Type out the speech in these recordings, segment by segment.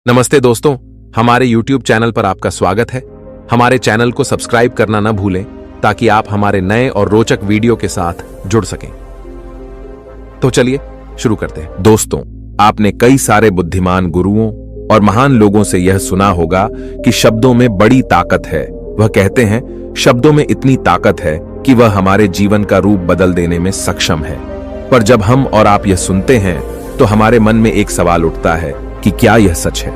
नमस्ते दोस्तों, हमारे YouTube चैनल पर आपका स्वागत है। हमारे चैनल को सब्सक्राइब करना न भूलें ताकि आप हमारे नए और रोचक वीडियो के साथ जुड़ सकें। तो चलिए शुरू करते हैं। दोस्तों, आपने कई सारे बुद्धिमान गुरुओं और महान लोगों से यह सुना होगा कि शब्दों में बड़ी ताकत है। वह कहते हैं शब्दों में इतनी ताकत है कि वह हमारे जीवन का रूप बदल देने में सक्षम है। पर जब हम और आप यह सुनते हैं तो हमारे मन में एक सवाल उठता है कि क्या यह सच है?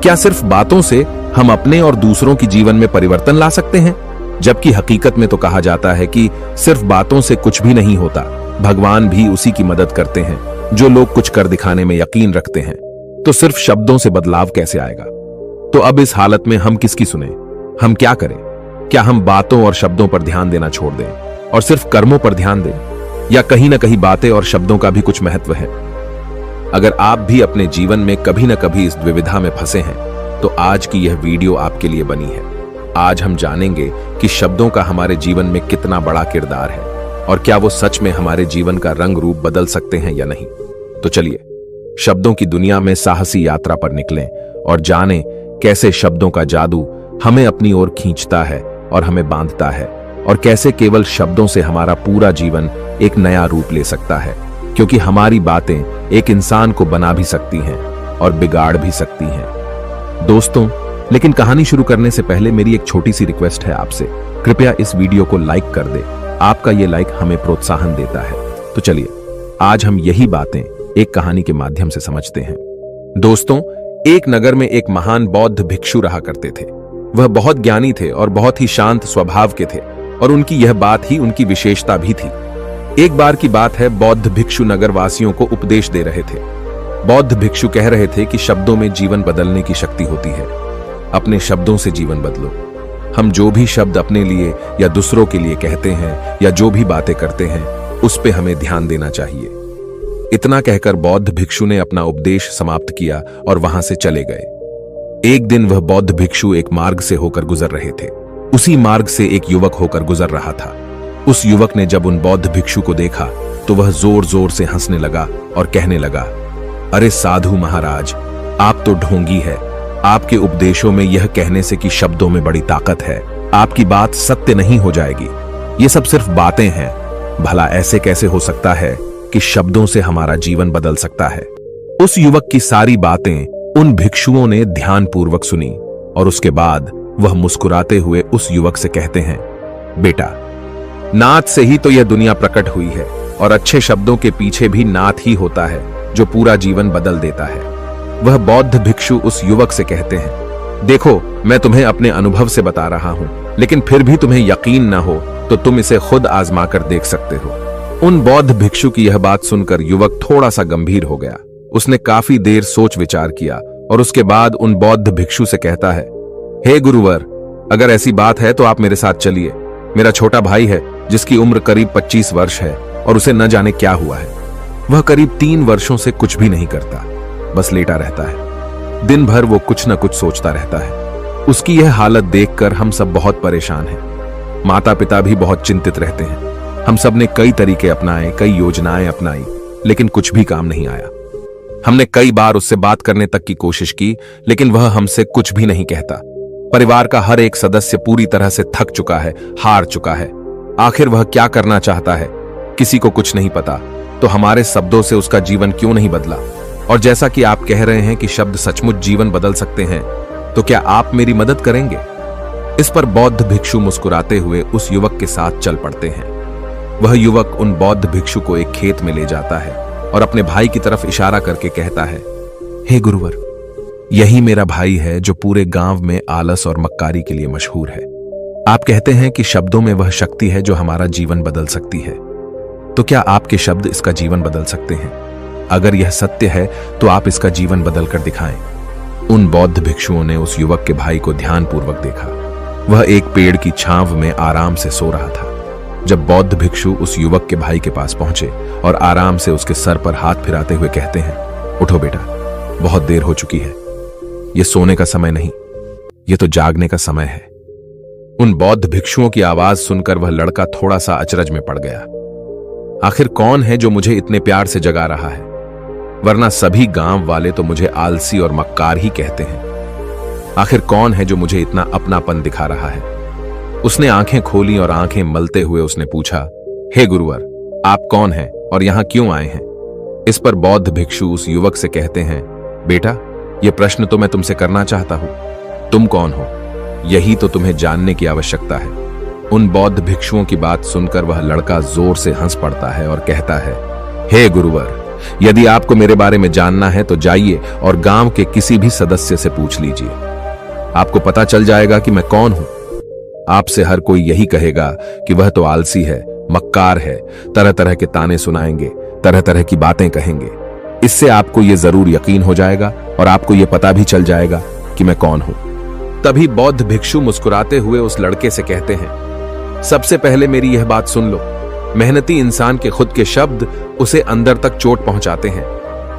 क्या सिर्फ बातों से हम अपने और दूसरों की जीवन में परिवर्तन ला सकते हैं? जबकि हकीकत में तो कहा जाता है कि सिर्फ बातों से कुछ भी नहीं होता। भगवान भी उसी की मदद करते हैं जो लोग कुछ कर दिखाने में यकीन रखते हैं। तो सिर्फ शब्दों से बदलाव कैसे आएगा? तो अब इस हालत में हम किसकी सुने? हम क्या करें? क्या हम बातों और शब्दों पर ध्यान देना छोड़ दें और सिर्फ कर्मों पर ध्यान दें? या कहीं ना कहीं बातें और शब्दों का भी कुछ महत्व है? अगर आप भी अपने जीवन में कभी न कभी इस द्विविधा में फंसे हैं तो आज की यह वीडियो आपके लिए बनी है। आज हम जानेंगे कि शब्दों का हमारे जीवन में कितना बड़ा किरदार है और क्या वो सच में हमारे जीवन का रंग रूप बदल सकते हैं या नहीं। तो चलिए शब्दों की दुनिया में साहसी यात्रा पर निकलें और जानें कैसे शब्दों का जादू हमें अपनी ओर खींचता है और हमें बांधता है, और कैसे केवल शब्दों से हमारा पूरा जीवन एक नया रूप ले सकता है। क्योंकि हमारी बातें एक इंसान को बना भी सकती हैं और बिगाड़ भी सकती हैं। दोस्तों, लेकिन कहानी शुरू करने से पहले मेरी एक छोटी सी रिक्वेस्ट है आपसे। कृपया इस वीडियो को लाइक कर दे। आपका ये लाइक हमें प्रोत्साहन देता है। तो चलिए आज हम यही बातें एक कहानी के माध्यम से समझते हैं। दोस्तों, एक नगर में एक महान बौद्ध भिक्षु रहा करते थे। वह बहुत ज्ञानी थे और बहुत ही शांत स्वभाव के थे, और उनकी यह बात ही उनकी विशेषता भी थी। एक बार की बात है, बौद्ध भिक्षु नगर वासियों को उपदेश दे रहे थे। बौद्ध भिक्षु कह रहे थे कि शब्दों में जीवन बदलने की शक्ति होती है। अपने शब्दों से जीवन बदलो। हम जो भी शब्द अपने लिए या दूसरों के लिए कहते हैं या जो भी बातें करते हैं उस पे हमें ध्यान देना चाहिए। इतना कहकर बौद्ध भिक्षु ने अपना उपदेश समाप्त किया और वहां से चले गए। एक दिन वह बौद्ध भिक्षु एक मार्ग से होकर गुजर रहे थे। उसी मार्ग से एक युवक होकर गुजर रहा था। उस युवक ने जब उन बौद्ध भिक्षु को देखा तो वह जोर जोर से हंसने लगा और कहने लगा, अरे साधु महाराज, आप तो ढोंगी है। आपके उपदेशों में यह कहने से कि शब्दों में बड़ी ताकत है, आपकी बात सत्य नहीं हो जाएगी। ये सब सिर्फ बातें हैं। भला ऐसे कैसे हो सकता है कि शब्दों से हमारा जीवन बदल सकता है? उस युवक की सारी बातें उन भिक्षुओं ने ध्यानपूर्वक सुनी और उसके बाद वह मुस्कुराते हुए उस युवक से कहते हैं, बेटा, नाद से ही तो यह दुनिया प्रकट हुई है, और अच्छे शब्दों के पीछे भी नाद ही होता है जो पूरा जीवन बदल देता है। वह बौद्ध भिक्षु उस युवक से कहते हैं, देखो, मैं तुम्हें अपने अनुभव से बता रहा हूं, लेकिन फिर भी तुम्हें यकीन न हो तो तुम इसे खुद आजमा कर देख सकते हो। उन बौद्ध भिक्षु की यह बात सुनकर युवक थोड़ा सा गंभीर हो गया। उसने काफी देर सोच विचार किया और उसके बाद उन बौद्ध भिक्षु से कहता है, हे गुरुवर, अगर ऐसी बात है तो आप मेरे साथ चलिए। मेरा छोटा भाई है जिसकी उम्र करीब 25 वर्ष है और उसे न जाने क्या हुआ है। वह करीब 3 वर्षों से कुछ भी नहीं करता, बस लेटा रहता है। दिन भर वो कुछ न कुछ सोचता रहता है। उसकी यह हालत देखकर हम सब बहुत परेशान हैं। माता पिता भी बहुत चिंतित रहते हैं। हम सब ने कई तरीके अपनाए, कई योजनाएं अपनाई, लेकिन कुछ भी काम नहीं आया। हमने कई बार उससे बात करने तक की कोशिश की, लेकिन वह हमसे कुछ भी नहीं कहता। परिवार का हर एक सदस्य पूरी तरह से थक चुका है, हार चुका है। आखिर वह क्या करना चाहता है, किसी को कुछ नहीं पता। तो हमारे शब्दों से उसका जीवन क्यों नहीं बदला? और जैसा कि आप कह रहे हैं कि शब्द सचमुच जीवन बदल सकते हैं, तो क्या आप मेरी मदद करेंगे? इस पर बौद्ध भिक्षु मुस्कुराते हुए उस युवक के साथ चल पड़ते हैं। वह युवक उन बौद्ध भिक्षु को एक खेत में ले जाता है और अपने भाई की तरफ इशारा करके कहता है, हे गुरुवर, यही मेरा भाई है जो पूरे गांव में आलस और मक्कारी के लिए मशहूर है। आप कहते हैं कि शब्दों में वह शक्ति है जो हमारा जीवन बदल सकती है। तो क्या आपके शब्द इसका जीवन बदल सकते हैं? अगर यह सत्य है तो आप इसका जीवन बदल कर दिखाएं। उन बौद्ध भिक्षुओं ने उस युवक के भाई को ध्यानपूर्वक देखा। वह एक पेड़ की छांव में आराम से सो रहा था। जब बौद्ध भिक्षु उस युवक के भाई के पास पहुंचे और आराम से उसके सर पर हाथ फिराते हुए कहते हैं, उठो बेटा, बहुत देर हो चुकी है। यह सोने का समय नहीं, यह तो जागने का समय है। उन बौद्ध भिक्षुओं की आवाज सुनकर वह लड़का थोड़ा सा अचरज में पड़ गया। आखिर कौन है जो मुझे इतने प्यार से जगा रहा है? वरना सभी गांव वाले तो मुझे आलसी और मक्कार ही कहते हैं। आखिर कौन है जो मुझे इतना अपनापन दिखा रहा है? उसने आंखें खोली और आंखें मलते हुए उसने पूछा, हे गुरुवर, आप कौन हैं और यहां क्यों आए हैं? इस पर बौद्ध भिक्षु उस युवक से कहते हैं, बेटा, यह प्रश्न तो मैं तुमसे करना चाहता हूं। तुम कौन हो? यही तो तुम्हें जानने की आवश्यकता है। उन बौद्ध भिक्षुओं की बात सुनकर वह लड़का जोर से हंस पड़ता है और कहता है, हे गुरुवर, यदि आपको मेरे बारे में जानना है तो जाइए और गांव के किसी भी सदस्य से पूछ लीजिए। आपको पता चल जाएगा कि मैं कौन हूं। आपसे हर कोई यही कहेगा कि वह तो आलसी है, मक्कार है, तरह तरह के ताने सुनाएंगे, तरह तरह की बातें कहेंगे। इससे आपको यह जरूर यकीन हो जाएगा और आपको यह पता भी चल जाएगा कि मैं कौन हूं। तभी बौद्ध भिक्षु मुस्कुराते हुए उस लड़के से कहते हैं, सबसे पहले मेरी यह बात सुन लो। मेहनती इंसान के खुद के शब्द उसे अंदर तक चोट पहुंचाते हैं,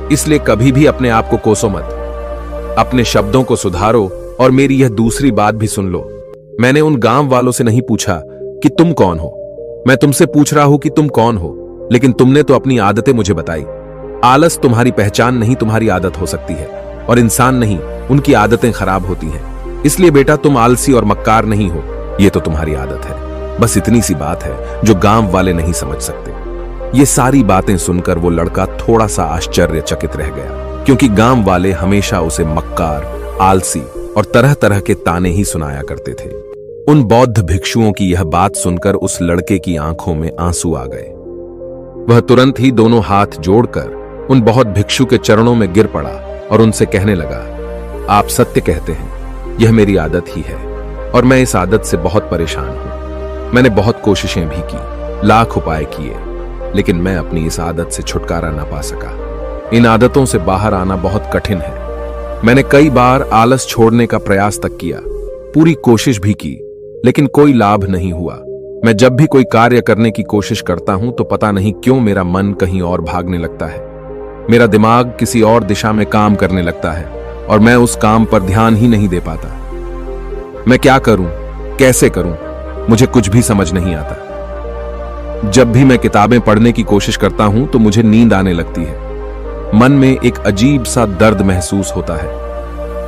इसलिए कभी भी अपने आप को कोसो मत। अपने शब्दों को सुधारो। और मेरी यह दूसरी बात भी सुन लो। मैंने उन गांव वालों से नहीं पूछा कि तुम कौन हो, मैं तुमसे पूछ रहा हूं कि तुम कौन हो, लेकिन तुमने तो अपनी आदतें मुझे बताई। आलस तुम्हारी पहचान नहीं, तुम्हारी आदत हो सकती है, और इंसान नहीं, उनकी आदतें खराब होती हैं। इसलिए बेटा, तुम आलसी और मक्कार नहीं हो, यह तो तुम्हारी आदत है। बस इतनी सी बात है जो गांव वाले नहीं समझ सकते। ये सारी बातें सुनकर वो लड़का थोड़ा सा आश्चर्यचकित रह गया, क्योंकि गांव वाले हमेशा उसे मक्कार, आलसी और तरह तरह के ताने ही सुनाया करते थे। उन बौद्ध भिक्षुओं की यह बात सुनकर उस लड़के की आंखों में आंसू आ गए। वह तुरंत ही दोनों हाथ जोड़कर उन बौद्ध भिक्षु के चरणों में गिर पड़ा और उनसे कहने लगा, आप सत्य कहते हैं, यह मेरी आदत ही है और मैं इस आदत से बहुत परेशान हूं। मैंने बहुत कोशिशें भी की, लाख उपाय किए, लेकिन मैं अपनी इस आदत से छुटकारा ना पा सका। इन आदतों से बाहर आना बहुत कठिन है। मैंने कई बार आलस छोड़ने का प्रयास तक किया, पूरी कोशिश भी की, लेकिन कोई लाभ नहीं हुआ। मैं जब भी कोई कार्य करने की कोशिश करता हूं तो पता नहीं क्यों मेरा मन कहीं और भागने लगता है। मेरा दिमाग किसी और दिशा में काम करने लगता है और मैं उस काम पर ध्यान ही नहीं दे पाता। मैं क्या करूं, कैसे करूं, मुझे कुछ भी समझ नहीं आता। जब भी मैं किताबें पढ़ने की कोशिश करता हूं तो मुझे नींद आने लगती है। मन में एक अजीब सा दर्द महसूस होता है।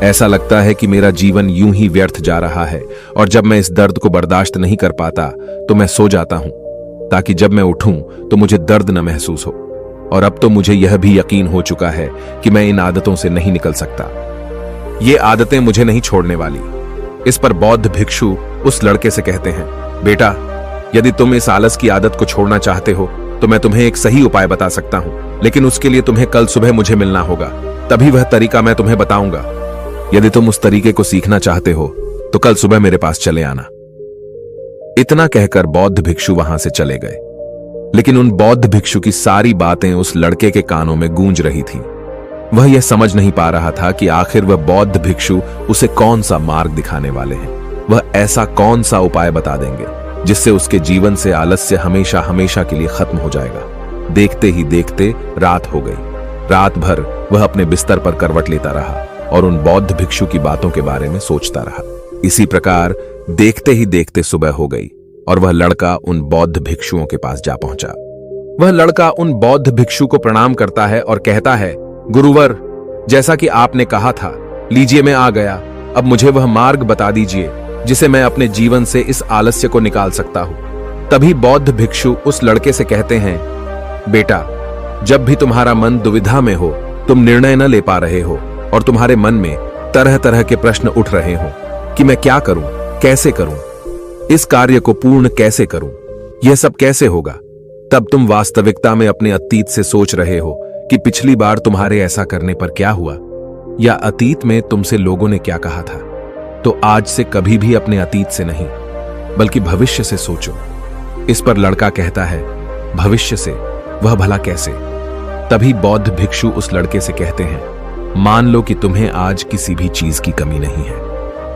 ऐसा लगता है कि मेरा जीवन यूं ही व्यर्थ जा रहा है, और जब मैं इस दर्द को बर्दाश्त नहीं कर पाता तो मैं सो जाता हूं, ताकि जब मैं उठूं तो मुझे दर्द न महसूस हो। और अब तो मुझे यह भी यकीन हो चुका है कि मैं इन आदतों से नहीं निकल सकता। ये आदतें मुझे नहीं छोड़ने वाली। इस पर बौद्ध भिक्षु उस लड़के से कहते हैं, बेटा, यदि तुम इस आलस की आदत को छोड़ना चाहते हो तो मैं तुम्हें एक सही उपाय बता सकता हूं, लेकिन उसके लिए तुम्हें कल सुबह मुझे मिलना होगा, तभी वह तरीका मैं तुम्हें बताऊंगा। यदि तुम उस तरीके को सीखना चाहते हो तो कल सुबह मेरे पास चले आना। इतना कहकर बौद्ध भिक्षु वहां से चले गए, लेकिन उन बौद्ध भिक्षु की सारी बातें उस लड़के के कानों में गूंज रही थीं। वह यह समझ नहीं पा रहा था कि आखिर वह बौद्ध भिक्षु उसे कौन सा मार्ग दिखाने वाले हैं। वह ऐसा कौन सा उपाय बता देंगे जिससे उसके जीवन से आलस्य हमेशा हमेशा के लिए खत्म हो जाएगा। देखते ही देखते रात हो गई। रात भर वह अपने बिस्तर पर करवट लेता रहा और उन बौद्ध भिक्षु की बातों के बारे में सोचता रहा। इसी प्रकार देखते ही देखते सुबह हो गई और वह लड़का उन बौद्ध भिक्षुओं के पास जा पहुंचा। वह लड़का उन बौद्ध भिक्षु को प्रणाम करता है और कहता है, गुरुवर, जैसा कि आपने कहा था, लीजिए मैं आ गया। अब मुझे वह मार्ग बता दीजिए जिसे मैं अपने जीवन से इस आलस्य को निकाल सकता हूं। तभी बौद्ध भिक्षु उस लड़के से कहते हैं, बेटा, जब भी तुम्हारा मन दुविधा में हो, तुम निर्णय न ले पा रहे हो और तुम्हारे मन में तरह तरह के प्रश्न उठ रहे हो कि मैं क्या करूं, कैसे करूं, इस कार्य को पूर्ण कैसे करूं, यह सब कैसे होगा, तब तुम वास्तविकता में अपने अतीत से सोच रहे हो कि पिछली बार तुम्हारे ऐसा करने पर क्या हुआ, या अतीत में तुमसे लोगों ने क्या कहा था। तो आज से कभी भी अपने अतीत से नहीं, बल्कि भविष्य से सोचो। इस पर लड़का कहता है, भविष्य से, वह भला कैसे? तभी बौद्ध भिक्षु उस लड़के से कहते हैं, मान लो कि तुम्हें आज किसी भी चीज की कमी नहीं है,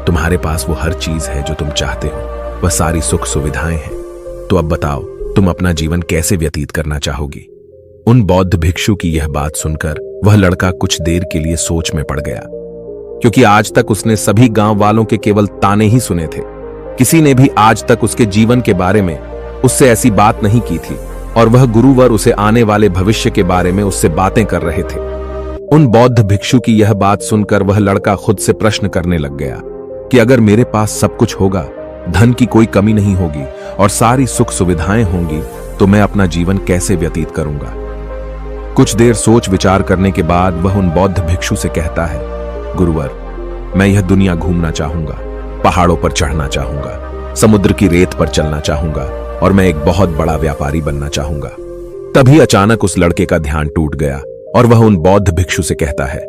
तुम्हारे पास वो हर चीज है जो तुम चाहते हो, वह सारी सुख सुविधाएं हैं। तो अब बताओ, तुम अपना जीवन कैसे व्यतीत करना चाहोगी? उन बौद्ध भिक्षु की यह बात सुनकर वह लड़का कुछ देर के लिए सोच में पड़ गया, क्योंकि आज तक उसने सभी गांव वालों के केवल ताने ही सुने थे। किसी ने भी आज तक उसके जीवन के बारे में उससे ऐसी बात नहीं की थी, और वह गुरुवर उसे आने वाले भविष्य के बारे में उससे बातें कर रहे थे। उन बौद्ध भिक्षु की यह बात सुनकर वह लड़का खुद से प्रश्न करने लग गया कि अगर मेरे पास सब कुछ होगा, धन की कोई कमी नहीं होगी और सारी सुख सुविधाएं होंगी, तो मैं अपना जीवन कैसे व्यतीत करूंगा। कुछ देर सोच विचार करने के बाद वह उन बौद्ध भिक्षु से कहता है, गुरुवर, मैं यह दुनिया घूमना चाहूंगा, पहाड़ों पर चढ़ना चाहूंगा, समुद्र की रेत पर चलना चाहूंगा और मैं एक बहुत बड़ा व्यापारी बनना चाहूंगा। तभी अचानक उस लड़के का ध्यान टूट गया और वह उन बौद्ध भिक्षु से कहता है,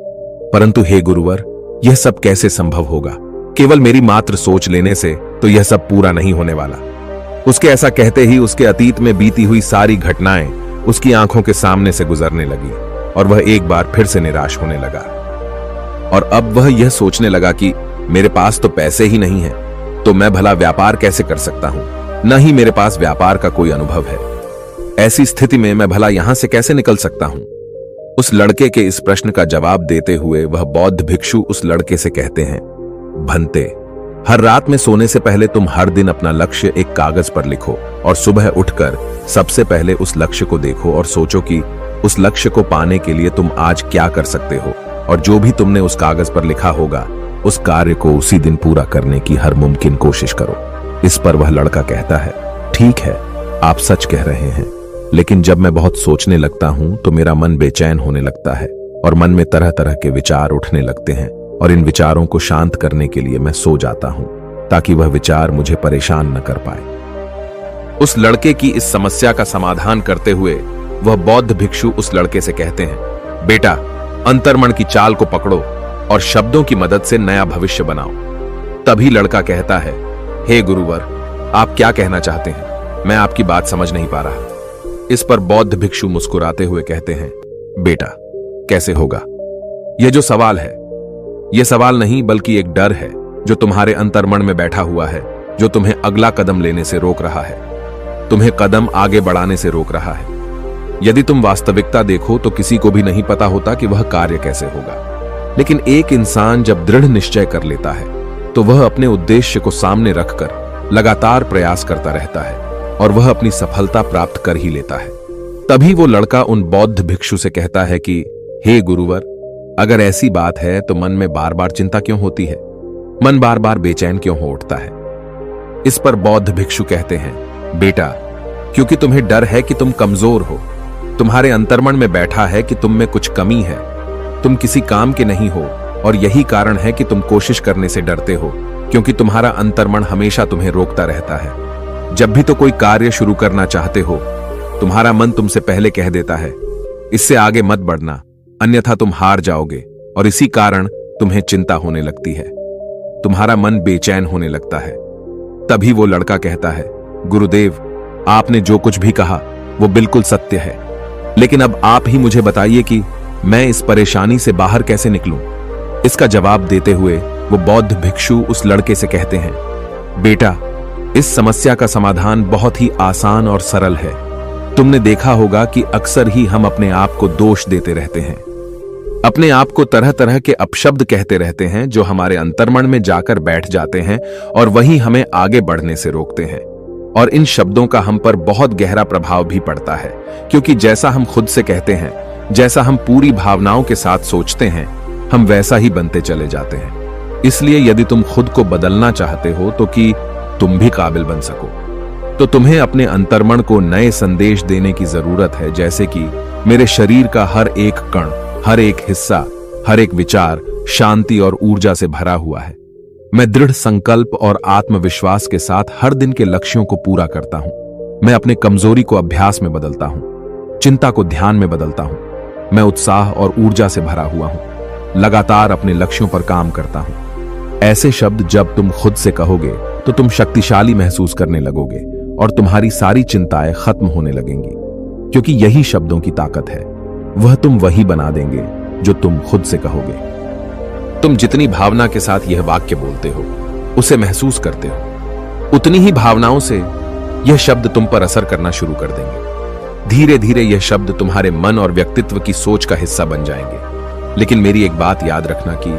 परंतु हे गुरुवर, यह सब कैसे संभव होगा? केवल मेरी मात्र सोच लेने से तो यह सब पूरा नहीं होने वाला। उसके ऐसा कहते ही उसके अतीत में बीती हुई सारी घटनाएं उसकी आंखों के सामने से गुजरने लगी और वह एक बार फिर से निराश होने लगा। और अब वह यह सोचने लगा कि मेरे पास तो पैसे ही नहीं है, तो मैं भला व्यापार कैसे कर सकता हूं? न ही मेरे पास व्यापार का कोई अनुभव है। ऐसी स्थिति में मैं भला यहां से कैसे निकल सकता हूं? उस लड़के के इस प्रश्न का जवाब देते हुए वह बौद्ध भिक्षु उस लड़के से कहते हैं, भंते, हर रात में सोने से पहले तुम हर दिन अपना लक्ष्य एक कागज पर लिखो और सुबह उठकर सबसे पहले उस लक्ष्य को देखो और सोचो कि उस लक्ष्य को पाने के लिए तुम आज क्या कर सकते हो, और जो भी तुमने उस कागज पर लिखा होगा उस कार्य को उसी दिन पूरा करने की हर मुमकिन कोशिश करो। इस पर वह लड़का कहता है, ठीक है, आप सच कह रहे हैं, लेकिन जब मैं बहुत सोचने लगता हूं तो मेरा मन बेचैन होने लगता है और मन में तरह तरह के विचार उठने लगते हैं और इन विचारों को शांत करने के लिए मैं सो जाता हूं ताकि वह विचार मुझे परेशान न कर पाए। उस लड़के की इस समस्या का समाधान करते हुए वह बौद्ध भिक्षु उस लड़के से कहते हैं, बेटा, अंतर्मन की चाल को पकड़ो और शब्दों की मदद से नया भविष्य बनाओ। तभी लड़का कहता है, हे गुरुवर, आप क्या कहना चाहते हैं? मैं आपकी बात समझ नहीं पा रहा। इस पर बौद्ध भिक्षु मुस्कुराते हुए कहते हैं, बेटा, कैसे होगा? यह जो सवाल है, यह सवाल नहीं बल्कि एक डर है जो तुम्हारे अंतर्मन में बैठा हुआ है, जो तुम्हें अगला कदम लेने से रोक रहा है, तुम्हें कदम आगे बढ़ाने से रोक रहा है। यदि तुम वास्तविकता देखो तो किसी को भी नहीं पता होता कि वह कार्य कैसे होगा, लेकिन एक इंसान जब दृढ़ निश्चय कर लेता है तो वह अपने उद्देश्य को सामने रखकर लगातार प्रयास करता रहता है और वह अपनी सफलता प्राप्त कर ही लेता है। तभी वो लड़का उन बौद्ध भिक्षु से कहता है कि हे गुरुवर, अगर ऐसी बात है तो मन में बार बार चिंता क्यों होती है? मन बार बार बेचैन क्यों हो उठता है? इस पर बौद्ध भिक्षु कहते हैं, बेटा, क्योंकि तुम्हें डर है कि तुम कमजोर हो। तुम्हारे अंतर्मन में बैठा है कि तुम में कुछ कमी है, तुम किसी काम के नहीं हो, और यही कारण है कि तुम कोशिश करने से डरते हो, क्योंकि तुम्हारा अंतर्मन हमेशा तुम्हें रोकता रहता है। जब भी तो कोई कार्य शुरू करना चाहते हो, तुम्हारा मन तुमसे पहले कह देता है, इससे आगे मत बढ़ना, अन्यथा तुम हार जाओगे, और इसी कारण तुम्हें चिंता होने लगती है, तुम्हारा मन बेचैन होने लगता है। तभी वो लड़का कहता है, गुरुदेव, आपने जो कुछ भी कहा वो बिल्कुल सत्य है, लेकिन अब आप ही मुझे बताइए कि मैं इस परेशानी से बाहर कैसे निकलूं। इसका जवाब देते हुए वो बौद्ध भिक्षु उस लड़के से कहते हैं, बेटा, इस समस्या का समाधान बहुत ही आसान और सरल है। तुमने देखा होगा कि अक्सर ही हम अपने आप को दोष देते रहते हैं, अपने आप को तरह तरह के अपशब्द कहते रहते हैं जो हमारे अंतर्मन में जाकर बैठ जाते हैं और वही हमें आगे बढ़ने से रोकते हैं। और इन शब्दों का हम पर बहुत गहरा प्रभाव भी पड़ता है, क्योंकि जैसा हम खुद से कहते हैं, जैसा हम पूरी भावनाओं के साथ सोचते हैं, हम वैसा ही बनते चले जाते हैं। इसलिए यदि तुम खुद को बदलना चाहते हो तो कि तुम भी काबिल बन सको, तो तुम्हें अपने अंतर्मन को नए संदेश देने की जरूरत है, जैसे कि मेरे शरीर का हर एक कण, हर एक हिस्सा, हर एक विचार शांति और ऊर्जा से भरा हुआ है। मैं दृढ़ संकल्प और आत्मविश्वास के साथ हर दिन के लक्ष्यों को पूरा करता हूं। मैं अपने कमजोरी को अभ्यास में बदलता हूं, चिंता को ध्यान में बदलता हूं। मैं उत्साह और ऊर्जा से भरा हुआ हूं, लगातार अपने लक्ष्यों पर काम करता हूं। ऐसे शब्द जब तुम खुद से कहोगे तो तुम शक्तिशाली महसूस करने लगोगे और तुम्हारी सारी चिंताएं खत्म होने लगेंगी, क्योंकि यही शब्दों की ताकत है। वह तुम वही बना देंगे जो तुम खुद से कहोगे। तुम जितनी भावना के साथ यह वाक्य बोलते हो, उसे महसूस करते हो, उतनी ही भावनाओं से यह शब्द तुम पर असर करना शुरू कर देंगे। धीरे धीरे यह शब्द तुम्हारे मन और व्यक्तित्व की सोच का हिस्सा बन जाएंगे। लेकिन मेरी एक बात याद रखना कि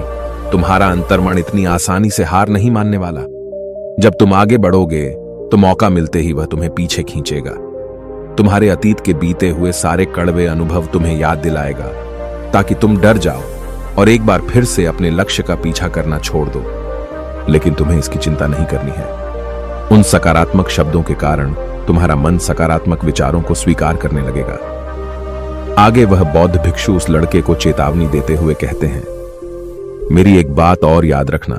तुम्हारा अंतर्मन इतनी आसानी से हार नहीं मानने वाला। जब तुम आगे बढ़ोगे तो मौका मिलते ही वह तुम्हें पीछे खींचेगा। तुम्हारे अतीत के बीते हुए सारे कड़वे अनुभव तुम्हें याद दिलाएगा ताकि तुम डर जाओ और एक बार फिर से अपने लक्ष्य का पीछा करना छोड़ दो। लेकिन तुम्हें इसकी चिंता नहीं करनी है। उन सकारात्मक शब्दों के कारण तुम्हारा मन सकारात्मक विचारों को स्वीकार करने लगेगा। आगे वह बौद्ध भिक्षु उस लड़के को चेतावनी देते हुए कहते हैं, मेरी एक बात और याद रखना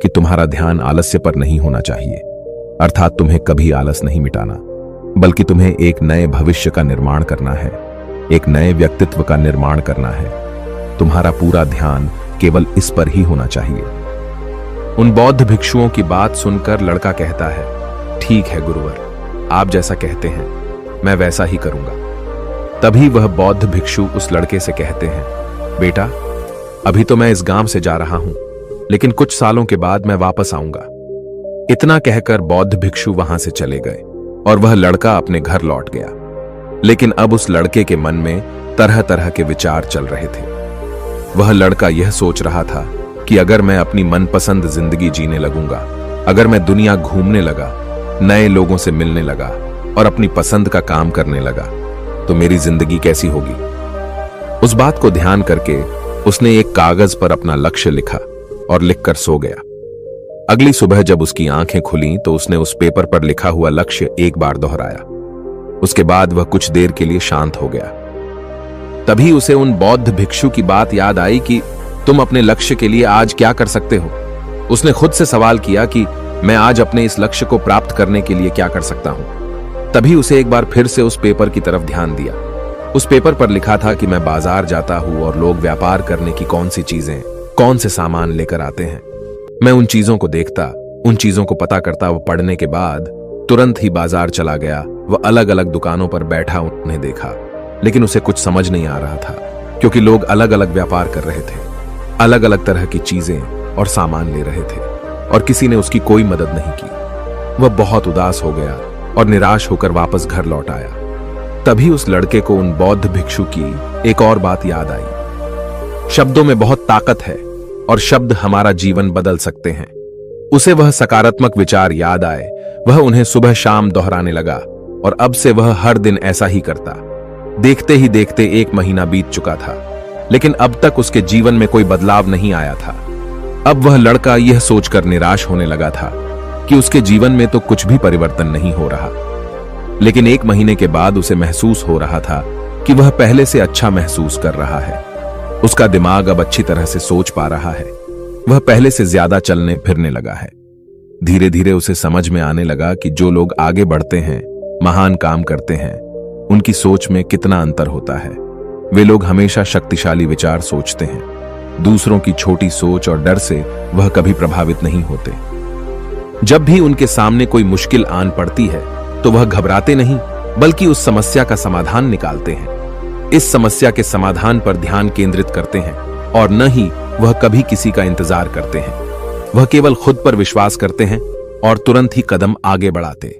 कि तुम्हारा ध्यान आलस्य पर नहीं होना चाहिए, अर्थात तुम्हें कभी आलस नहीं मिटाना, बल्कि तुम्हें एक नए भविष्य का निर्माण करना है, एक नए व्यक्तित्व का निर्माण करना है। तुम्हारा पूरा ध्यान केवल इस पर ही होना चाहिए। उन बौद्ध भिक्षुओं की बात सुनकर लड़का कहता है, ठीक है गुरुवर, आप जैसा कहते हैं मैं वैसा ही करूंगा। तभी वह बौद्ध भिक्षु उस लड़के से कहते हैं, बेटा, अभी तो मैं इस गांव से जा रहा हूं, लेकिन कुछ सालों के बाद मैं वापस आऊंगा। इतना कहकर बौद्ध भिक्षु वहां से चले गए और वह लड़का अपने घर लौट गया। लेकिन अब उस लड़के के मन में तरह तरह के विचार चल रहे थे। वह लड़का यह सोच रहा था कि अगर मैं अपनी मनपसंद जिंदगी जीने लगूंगा, अगर मैं दुनिया घूमने लगा, नए लोगों से मिलने लगा और अपनी पसंद का काम करने लगा, तो मेरी जिंदगी कैसी होगी। उस बात को ध्यान करके उसने एक कागज पर अपना लक्ष्य लिखा और लिखकर सो गया। अगली सुबह जब उसकी आंखें खुलीं तो उसने उस पेपर पर लिखा हुआ लक्ष्य एक बार दोहराया। उसके बाद वह कुछ देर के लिए शांत हो गया। तभी उसे उन बौद्ध भिक्षु की बात याद आई कि तुम अपने लक्ष्य के लिए आज क्या कर सकते हो। उसने खुद से सवाल किया कि मैं आज अपने इस लक्ष्य को प्राप्त करने के लिए क्या कर सकता हूं। तभी उसे एक बार फिर से उस पेपर की तरफ ध्यान दिया। उस पेपर पर लिखा था कि मैं बाजार जाता हूं और लोग व्यापार करने की कौन सी चीजें, कौन से सामान लेकर आते हैं। मैं उन चीजों को देखता, उन चीजों को पता करता। वो पढ़ने के बाद तुरंत ही बाजार चला गया। वह अलग अलग दुकानों पर बैठा उन्हें देखा, लेकिन उसे कुछ समझ नहीं आ रहा था, क्योंकि लोग अलग अलग व्यापार कर रहे थे, अलग अलग तरह की चीजें और सामान ले रहे थे और किसी ने उसकी कोई मदद नहीं की। वह बहुत उदास हो गया और निराश होकर वापस घर लौट आया। तभी उस लड़के को उन बौद्ध भिक्षु की एक और बात याद आई। शब्दों में बहुत ताकत है और शब्द हमारा जीवन बदल सकते हैं। उसे वह सकारात्मक विचार याद आए। वह उन्हें सुबह शाम दोहराने लगा और अब से वह हर दिन ऐसा ही करता। देखते ही देखते 1 महीना बीत चुका था, लेकिन अब तक उसके जीवन में कोई बदलाव नहीं आया था। अब वह लड़का यह सोचकर निराश होने लगा था कि उसके जीवन में तो कुछ भी परिवर्तन नहीं हो रहा। लेकिन 1 महीने के बाद उसे महसूस हो रहा था कि वह पहले से अच्छा महसूस कर रहा है। उसका दिमाग अब अच्छी तरह से सोच पा रहा है। वह पहले से ज्यादा चलने फिरने लगा है। धीरे धीरे उसे समझ में आने लगा कि जो लोग आगे बढ़ते हैं, महान काम करते हैं, उनकी सोच में कितना अंतर होता है। वे लोग हमेशा शक्तिशाली विचार सोचते हैं। दूसरों की छोटी सोच और डर से वह कभी प्रभावित नहीं होते। जब भी उनके सामने कोई मुश्किल आन पड़ती है तो वह घबराते नहीं, बल्कि उस समस्या का समाधान निकालते हैं। इस समस्या के समाधान पर ध्यान केंद्रित करते हैं और न ही वह कभी किसी का इंतजार करते हैं। वह केवल खुद पर विश्वास करते हैं और तुरंत ही कदम आगे बढ़ाते।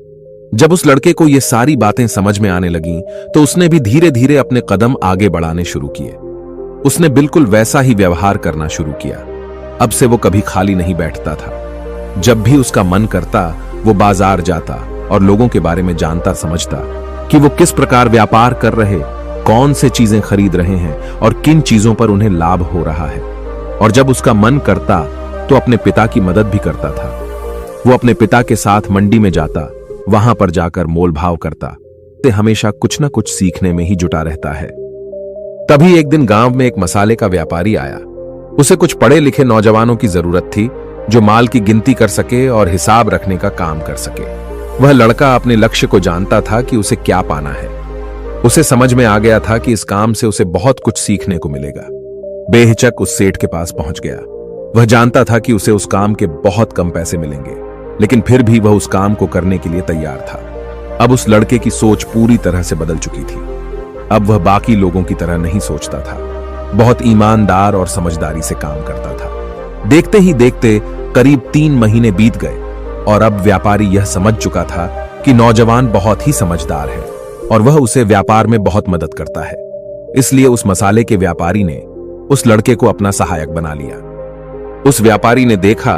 जब उस लड़के को ये सारी बातें समझ में आने लगीं, तो उसने भी धीरे धीरे अपने कदम आगे बढ़ाने शुरू किए। उसने बिल्कुल वैसा ही व्यवहार करना शुरू किया। अब से वो कभी खाली नहीं बैठता था। जब भी उसका मन करता, वो बाजार जाता और लोगों के बारे में जानता समझता कि वो किस प्रकार व्यापार कर रहे, कौन से चीजें खरीद रहे हैं और किन चीजों पर उन्हें लाभ हो रहा है। और जब उसका मन करता तो अपने पिता की मदद भी करता था। वो अपने पिता के साथ मंडी में जाता, वहां पर जाकर मोल भाव करता। ते हमेशा कुछ न कुछ सीखने में ही जुटा रहता है। तभी एक दिन गांव में एक मसाले का व्यापारी आया। उसे कुछ पढ़े लिखे नौजवानों की जरूरत थी जो माल की गिनती कर सके और हिसाब रखने का काम कर सके। वह लड़का अपने लक्ष्य को जानता था कि उसे क्या पाना है। उसे समझ में आ गया था कि इस काम से उसे बहुत कुछ सीखने को मिलेगा। बेहिचक उस सेठ के पास पहुंच गया। वह जानता था कि उसे उस काम के बहुत कम पैसे मिलेंगे, लेकिन फिर भी वह उस काम को करने के लिए तैयार था। अब उस लड़के की सोच पूरी तरह से बदल चुकी थी। अब वह बाकी लोगों की तरह नहीं सोचता था। बहुत ईमानदार और समझदारी से काम करता था। देखते ही देखते करीब 3 महीने बीत गए और अब व्यापारी यह समझ चुका था कि नौजवान बहुत ही समझदार है और वह उसे व्यापार में बहुत मदद करता है। इसलिए उस मसाले के व्यापारी ने उस लड़के को अपना सहायक बना लिया। उस व्यापारी ने देखा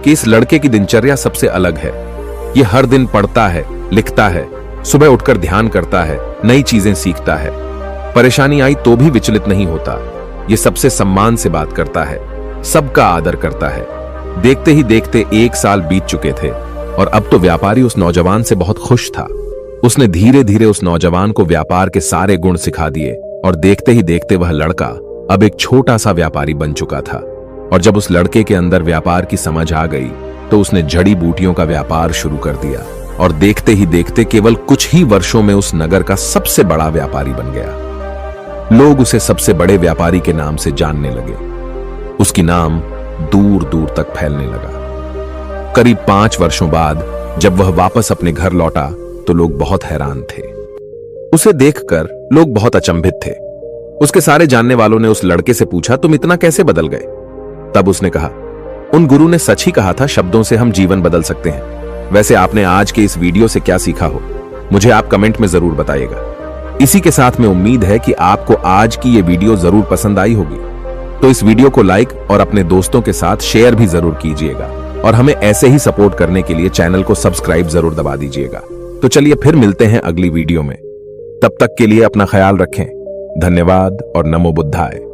कि इस लड़के की दिनचर्या सबसे अलग है। यह हर दिन पढ़ता है, लिखता है, सुबह उठकर ध्यान करता है, नई चीजें सीखता है। परेशानी आई तो भी विचलित नहीं होता। ये सबसे सम्मान से बात करता है, सबका आदर करता है। देखते ही देखते 1 साल बीत चुके थे और अब तो व्यापारी उस नौजवान से बहुत खुश था। उसने धीरे धीरे उस नौजवान को व्यापार के सारे गुण सिखा दिए और देखते ही देखते वह लड़का अब एक छोटा सा व्यापारी बन चुका था। और जब उस लड़के के अंदर व्यापार की समझ आ गई तो उसने जड़ी बूटियों का व्यापार शुरू कर दिया और देखते ही देखते केवल कुछ ही वर्षों में उस नगर का सबसे बड़ा व्यापारी बन गया। लोग उसे सबसे बड़े व्यापारी के नाम से जानने लगे। उसकी नाम दूर दूर तक फैलने लगा। करीब 5 वर्षों बाद जब वह वापस अपने घर लौटा तो लोग बहुत हैरान थे। उसे देखकर लोग बहुत अचंभित थे। उसके सारे जानने वालों ने उस लड़के से पूछा, तुम इतना कैसे बदल गए? तब उसने कहा, उन गुरु ने सच ही कहा था, शब्दों से हम जीवन बदल सकते हैं। वैसे आपने आज के इस वीडियो से क्या सीखा हो, मुझे आप कमेंट में जरूर बताइएगा। इसी के साथ में उम्मीद है कि आपको आज की ये वीडियो जरूर पसंद आई होगी। तो इस वीडियो को लाइक और अपने दोस्तों के साथ शेयर भी जरूर कीजिएगा और हमें ऐसे ही सपोर्ट करने के लिए चैनल को सब्सक्राइब जरूर दबा दीजिएगा। तो चलिए फिर मिलते हैं अगली वीडियो में। तब तक के लिए अपना ख्याल रखें। धन्यवाद और नमो बुद्धाय।